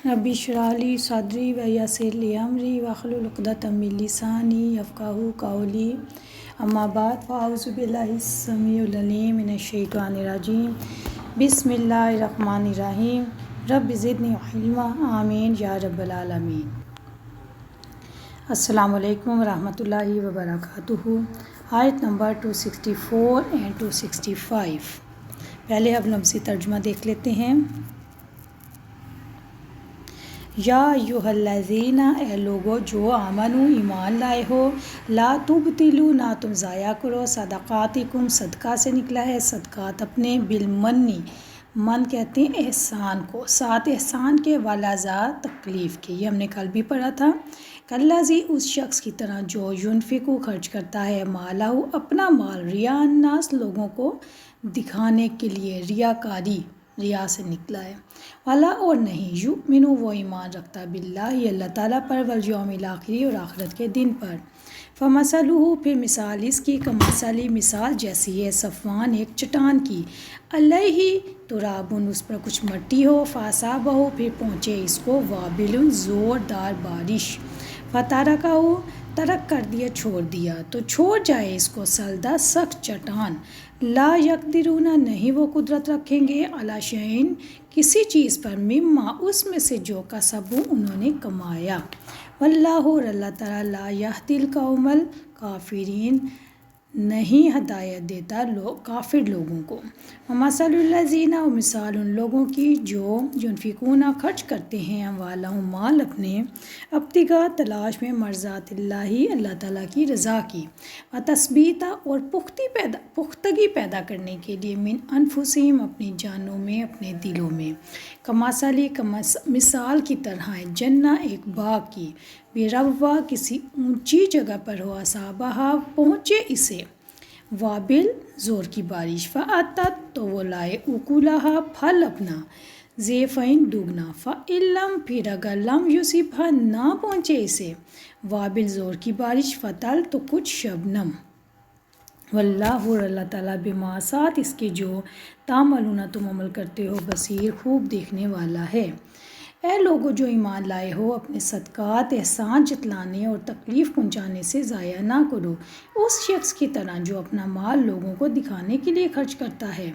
ربی اشرح لی صدری ویسر لی امری واحلل عقدۃ من لسانی یفقہوا قولی اما بعد فاعوذ باللہ السمیع العلیم من الشیطان الرجیم بسم اللہ الرحمن الرحیم رب زدنی علما آمین یا رب العالمین۔ السلام علیکم ورحمۃ اللہ وبرکاتہ۔ آیت نمبر 264 and 265۔ پہلے اب لفظی ترجمہ دیکھ لیتے ہیں۔ یا ایھا الذین، اے لوگو جو آمنو ایمان لائے ہو، لا تبطلوا، نہ تم ضائع کرو، صدقاتکم، صدقہ سے نکلا ہے صدقات اپنے، بالمنی، من کہتے ہیں احسان کو، ساتھ احسان کے، والازا، تکلیف کے، یہ ہم نے کل بھی پڑھا تھا۔ کالذی، اس شخص کی طرح جو ینفقو، خرچ کرتا ہے، مالہ، اپنا مال، ریا الناس، لوگوں کو دکھانے کے لیے، ریاکاری، ریا سے نکلا ہے، والا، اور نہیں، یؤمن، وہ ایمان رکھتا، باللہ، اللہ تعالیٰ پر، والیوم الآخر، اور آخرت کے دن پر، فمثلہ، پھر مثال اس کی، کمثلی، مثال جیسی ہے، صفوان، ایک چٹان کی، علیہ ترابن، اس پر کچھ مٹی ہو، فاصابہ، پھر پہنچے اس کو، وابل، زوردار بارش، فترکہ، ترک کر دیا، چھوڑ دیا، تو چھوڑ جائے اس کو، سلدہ، سخت چٹان، لا یقدرون، نہیں وہ قدرت رکھیں گے، علی شیء، کسی چیز پر، مما، اس میں سے جو کسبوا، انہوں نے کمایا، واللہ، اور اللہ تعالیٰ، لا یہدی القوم الکافرین، نہیں ہدایت دیتا کافر لوگوں کو، ومثل الذین، اور مثال ان لوگوں کی جو ینفقون، خرچ کرتے ہیں، اموالہم، مال اپنے، ابتغاء، تلاش میں، مرضات اللہ، اللہ تعالیٰ کی رضا کی، وتثبیتا، اور پختگی پیدا کرنے کے لیے، من انفسہم، اپنی جانوں میں، اپنے دلوں میں، کمثلی، مثال کی طرح ہے، جنہ، ایک باغ کی، بربوا، کسی اونچی جگہ پر ہو، اصابہا، پہنچے اسے، وابل، زور کی بارش، فاتت، تو وہ لائے، اکلہا، پھل اپنا، ضعفین، دوگنا، فإن لم، پھر اگر لم یصبھا، نہ پہنچے اسے، وابل، زور کی بارش، فطل، تو کچھ شبنم، واللہ، اور اللہ تعالیٰ، بما، ساتھ اس کے جو تعملون، تم عمل کرتے ہو، بصیر، خوب دیکھنے والا ہے۔ اے لوگو جو ایمان لائے ہو، اپنے صدقات، احسان جتلانے اور تکلیف پہنچانے سے ضائع نہ کرو، اس شخص کی طرح جو اپنا مال لوگوں کو دکھانے کے لیے خرچ کرتا ہے،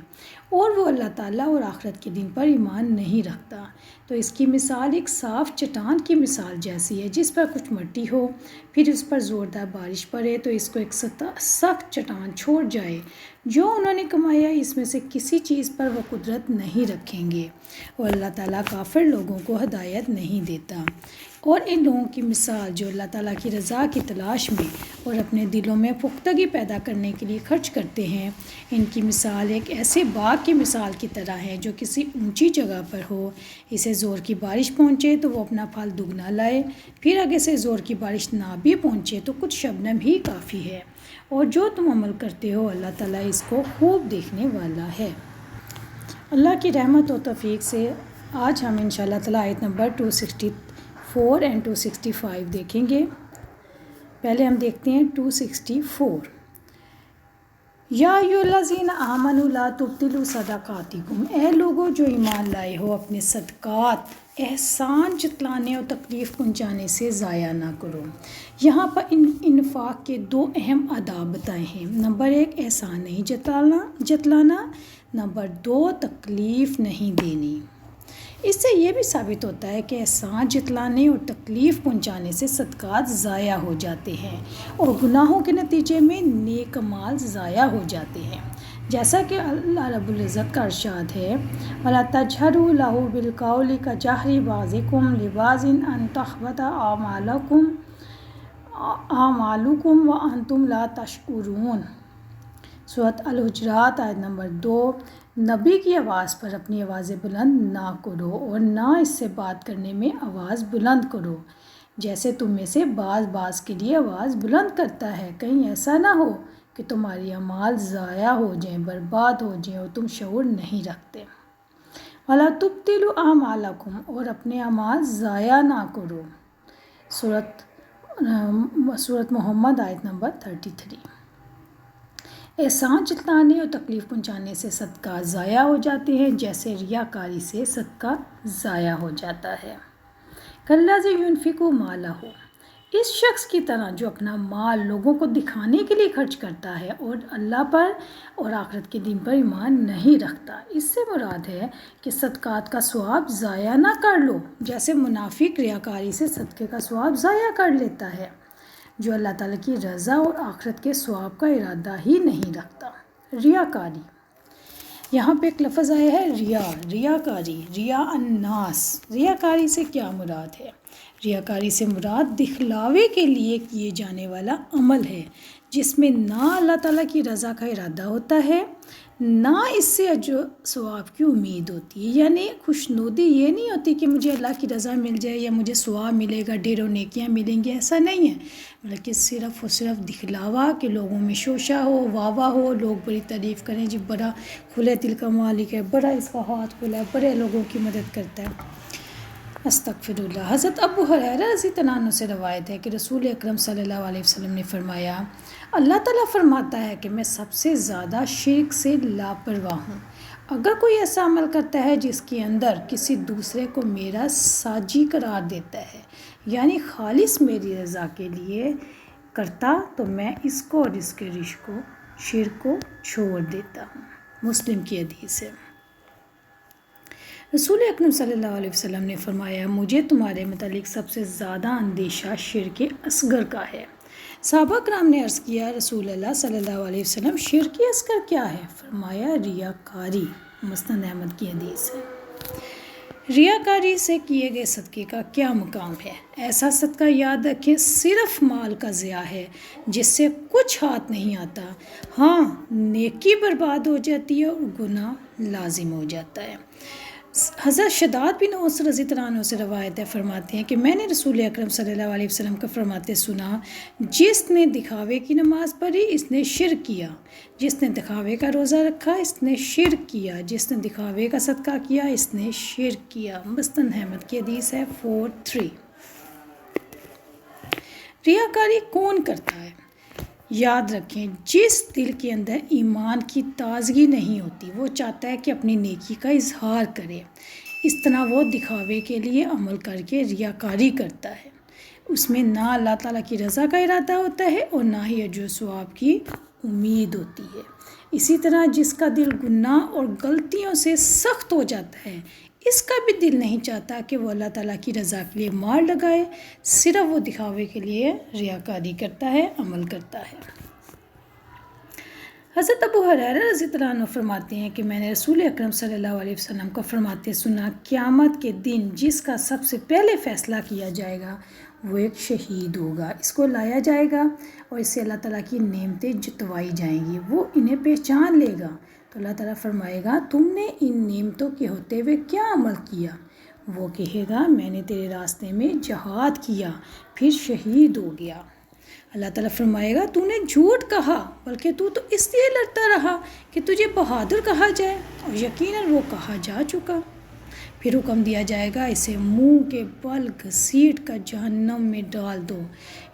اور وہ اللہ تعالیٰ اور آخرت کے دن پر ایمان نہیں رکھتا، تو اس کی مثال ایک صاف چٹان کی مثال جیسی ہے، جس پر کچھ مٹی ہو، پھر اس پر زوردار بارش پڑے تو اس کو ایک سخت چٹان چھوڑ جائے، جو انہوں نے کمایا، اس میں سے کسی چیز پر وہ قدرت نہیں رکھیں گے، اور اللہ تعالیٰ کافر لوگوں کو ہدایت نہیں دیتا۔ اور ان لوگوں کی مثال جو اللہ تعالیٰ کی رضا کی تلاش میں اور اپنے دلوں میں پختگی پیدا کرنے کے لیے خرچ کرتے ہیں، ان کی مثال ایک ایسے باغ کی مثال کی طرح ہے جو کسی اونچی جگہ پر ہو، اسے زور کی بارش پہنچے تو وہ اپنا پھل دگنا لائے، پھر اگر اسے زور کی بارش نہ بھی پہنچے تو کچھ شبنم ہی کافی ہے، اور جو تم عمل کرتے ہو، اللہ تعالیٰ اس کو خوب دیکھنے والا ہے۔ اللہ کی رحمت و توفیق سے آج ہم انشاءاللہ تعالیٰ آیت نمبر 264 and 265 دیکھیں گے۔ پہلے ہم دیکھتے ہیں 264۔ یا ایھا الذین آمنوا لا تبطلوا صدقاتکم، اے لوگو جو ایمان لائے ہو، اپنے صدقات، احسان جتلانے اور تکلیف پہنچانے سے ضائع نہ کرو۔ یہاں پر انفاق کے دو اہم آداب بتائے ہیں۔ نمبر 1، احسان نہیں جتلانا، نمبر 2، تکلیف نہیں دینی۔ اس سے یہ بھی ثابت ہوتا ہے کہ احسان جتلانے اور تکلیف پہنچانے سے صدقات ضائع ہو جاتے ہیں، اور گناہوں کے نتیجے میں نیک اعمال ضائع ہو جاتے ہیں، جیسا کہ اللہ رب العزت کا ارشاد ہے، وَلَا تَجْهَرُوا لَهُ بِالْقَوْلِ كَجَهْرِ بَعْضِكُمْ لِبَعْضٍ أَن تَحْبَطَ أَعْمَالُكُمْ وَأَنْتُمْ لَا تَشْعُرُونَ۔ سورۃ الحجرات آیت نمبر 2۔ نبی کی آواز پر اپنی آوازیں بلند نہ کرو، اور نہ اس سے بات کرنے میں آواز بلند کرو، جیسے تم میں سے بعض کے لیے آواز بلند کرتا ہے، کہیں ایسا نہ ہو کہ تمہاری اعمال ضائع ہو جائیں، برباد ہو جائیں، اور تم شعور نہیں رکھتے۔ وَلَا تُبْطِلُوا أَعْمَالَكُمْ، اور اپنے اعمال ضائع نہ کرو۔ سورۃ محمد آیت نمبر 33۔ احسان جتلانے اور تکلیف پہنچانے سے صدقات ضائع ہو جاتے ہیں، جیسے ریاکاری سے صدقہ ضائع ہو جاتا ہے۔ کالذی ينفق مالہ، اس شخص کی طرح جو اپنا مال لوگوں کو دکھانے کے لیے خرچ کرتا ہے اور اللہ پر اور آخرت کے دن پر ایمان نہیں رکھتا۔ اس سے مراد ہے کہ صدقات کا ثواب ضائع نہ کر لو، جیسے منافق ریاکاری سے صدقے کا ثواب ضائع کر لیتا ہے، جو اللہ تعالیٰ کی رضا اور آخرت کے ثواب کا ارادہ ہی نہیں رکھتا۔ ریاکاری، یہاں پہ ایک لفظ آیا ہے ریاکاری، ریا الناس۔ ریاکاری سے کیا مراد ہے؟ ریاکاری سے مراد دکھلاوے کے لیے کیے جانے والا عمل ہے، جس میں نہ اللہ تعالیٰ کی رضا کا ارادہ ہوتا ہے، نہ اس سے اجر و ثواب کی امید ہوتی ہے۔ یعنی خوشنودی یہ نہیں ہوتی کہ مجھے اللہ کی رضا مل جائے یا مجھے ثواب ملے گا، ڈھیروں نیکیاں ملیں گی، ایسا نہیں ہے، بلکہ صرف اور صرف دکھلاوا کہ لوگوں میں شوشہ ہو، واہ ہو، لوگ بڑی تعریف کریں، جی بڑا کھلے دل کا مالک ہے، بڑا اس کا ہاتھ کھلا ہے، بڑے لوگوں کی مدد کرتا ہے۔ استغفر اللہ۔ حضرت ابو ہریرہ رضی اللہ عنہ سے روایت ہے کہ رسول اکرم صلی اللہ علیہ وسلم نے فرمایا، اللہ تعالیٰ فرماتا ہے کہ میں سب سے زیادہ شرک سے لاپرواہ ہوں۔ اگر کوئی ایسا عمل کرتا ہے جس کے اندر کسی دوسرے کو میرا ساجی قرار دیتا ہے، یعنی خالص میری رضا کے لیے کرتا، تو میں اس کو اور اس کے شرک کو چھوڑ دیتا ہوں۔ مسلم کی حدیث ہے۔ رسول اکرم صلی اللہ علیہ وسلم نے فرمایا، مجھے تمہارے متعلق سب سے زیادہ اندیشہ شرک اصغر کا ہے۔ صحابہ کرام نے عرض کیا، رسول اللہ صلی اللہ علیہ وسلم شرک اصغر کیا ہے؟ فرمایا، ریاکاری۔ مسند احمد کی حدیث ہے۔ ریاکاری سے کیے گئے صدقے کا کیا مقام ہے؟ ایسا صدقہ یاد رکھیں صرف مال کا ضیاع ہے، جس سے کچھ ہاتھ نہیں آتا، ہاں نیکی برباد ہو جاتی ہے اور گناہ لازم ہو جاتا ہے۔ حضرت شداد بن اوس رضی اللہ عنہ سے روایت ہے، فرماتے ہیں کہ میں نے رسول اکرم صلی اللہ علیہ وسلم کا فرماتے سنا، جس نے دکھاوے کی نماز پڑھی اس نے شرک کیا، جس نے دکھاوے کا روزہ رکھا اس نے شرک کیا، جس نے دکھاوے کا صدقہ کیا اس نے شرک کیا۔ مسند احمد کی حدیث ہے 43۔ ریاکاری کون کرتا ہے؟ یاد رکھیں، جس دل کے اندر ایمان کی تازگی نہیں ہوتی، وہ چاہتا ہے کہ اپنی نیکی کا اظہار کرے، اس طرح وہ دکھاوے کے لیے عمل کر کے ریاکاری کرتا ہے۔ اس میں نہ اللہ تعالیٰ کی رضا کا ارادہ ہوتا ہے اور نہ ہی اجر و ثواب کی امید ہوتی ہے۔ اسی طرح جس کا دل گناہ اور غلطیوں سے سخت ہو جاتا ہے، اس کا بھی دل نہیں چاہتا کہ وہ اللہ تعالیٰ کی رضا کے لیے مار لگائے، صرف وہ دکھاوے کے لیے ریاکاری کرتا ہے، عمل کرتا ہے۔ حضرت ابو ہریرہ رضی اللہ عنہ فرماتے ہیں کہ میں نے رسول اکرم صلی اللہ علیہ وسلم کو فرماتے سنا، قیامت کے دن جس کا سب سے پہلے فیصلہ کیا جائے گا وہ ایک شہید ہوگا، اس کو لایا جائے گا اور اس سے اللہ تعالیٰ کی نعمتیں جتوائی جائیں گی، وہ انہیں پہچان لے گا، تو اللہ تعالیٰ فرمائے گا، تم نے ان نعمتوں کے ہوتے ہوئے کیا عمل کیا؟ وہ کہے گا، میں نے تیرے راستے میں جہاد کیا، پھر شہید ہو گیا۔ اللہ تعالیٰ فرمائے گا، تو نے جھوٹ کہا، بلکہ تو اس لیے لڑتا رہا کہ تجھے بہادر کہا جائے، اور یقیناً وہ کہا جا چکا۔ پھر حکم دیا جائے گا، اسے منہ کے بل گھسیٹ کر جہنم میں ڈال دو،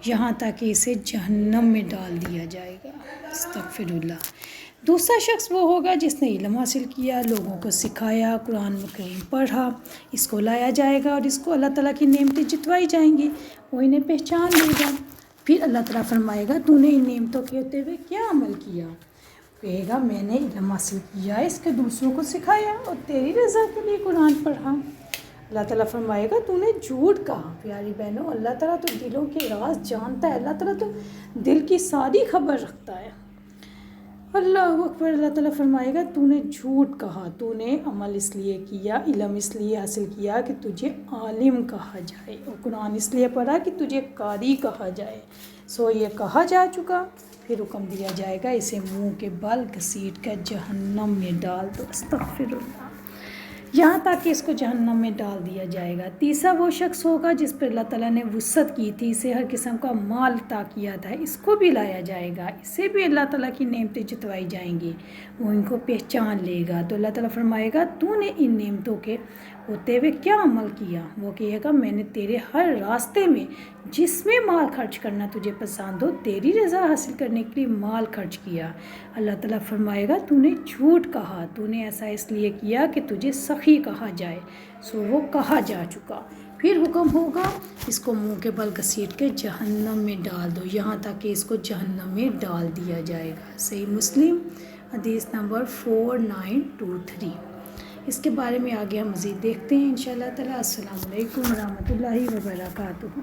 یہاں تک کہ اسے جہنم میں ڈال دیا جائے گا۔ استغفر اللہ۔ دوسرا شخص وہ ہوگا جس نے علم حاصل کیا، لوگوں کو سکھایا، قرآن کریم پڑھا، اس کو لایا جائے گا اور اس کو اللہ تعالیٰ کی نعمتیں جتوائی جائیں گی، وہ انہیں پہچان لے گا۔ پھر اللہ تعالیٰ فرمائے گا، تو نے ان نعمتوں کے ہوتے ہوئے کیا عمل کیا؟ کہے گا، میں نے علم حاصل کیا، اس کے دوسروں کو سکھایا اور تیری رضا کے لیے قرآن پڑھا۔ اللہ تعالیٰ فرمائے گا، تو نے جھوٹ کہا۔ پیاری بہنوں، اللہ تعالیٰ تو دلوں کے راز جانتا ہے، اللہ تعالیٰ تو دل کی ساری خبر رکھتا ہے۔ اللہ اکبر۔ اللہ تعالیٰ فرمائے گا، تو نے جھوٹ کہا، تو نے عمل اس لیے کیا، علم اس لیے حاصل کیا کہ تجھے عالم کہا جائے، اور قرآن اس لیے پڑھا کہ تجھے قاری کہا جائے، سو یہ کہا جا چکا۔ پھر حکم دیا جائے گا، اسے منہ کے بل گھسیٹ کر جہنم میں ڈال دو۔ استغفر اللہ۔ یہاں تک کہ اس کو جہنم میں ڈال دیا جائے گا۔ تیسرا وہ شخص ہوگا جس پر اللہ تعالیٰ نے وسعت کی تھی، اسے ہر قسم کا مال عطا کیا تھا، اس کو بھی لایا جائے گا، اسے بھی اللہ تعالیٰ کی نعمتیں جتوائی جائیں گی، وہ ان کو پہچان لے گا، تو اللہ تعالیٰ فرمائے گا، تو نے ان نعمتوں کے ہوتے ہوئے کیا عمل کیا؟ وہ کہے گا، میں نے تیرے ہر راستے میں جس میں مال خرچ کرنا تجھے پسند ہو، تیری رضا حاصل کرنے کے لیے مال خرچ کیا۔ اللہ تعالیٰ فرمائے گا، تو نے جھوٹ کہا، تو نے ایسا اس لیے کیا کہ تجھے سخی کہا جائے، سو وہ کہا جا چکا۔ پھر حکم ہوگا اس کو منہ کے بل گھسیٹ کے جہنم میں ڈال دو، یہاں تک کہ اس کو جہنم میں ڈال دیا جائے گا۔ صحیح مسلم حدیث نمبر 4923۔ اس کے بارے میں آگے ہم مزید دیکھتے ہیں انشاءاللہ تعالی۔ السلام علیکم ورحمۃ اللہ وبرکاتہ۔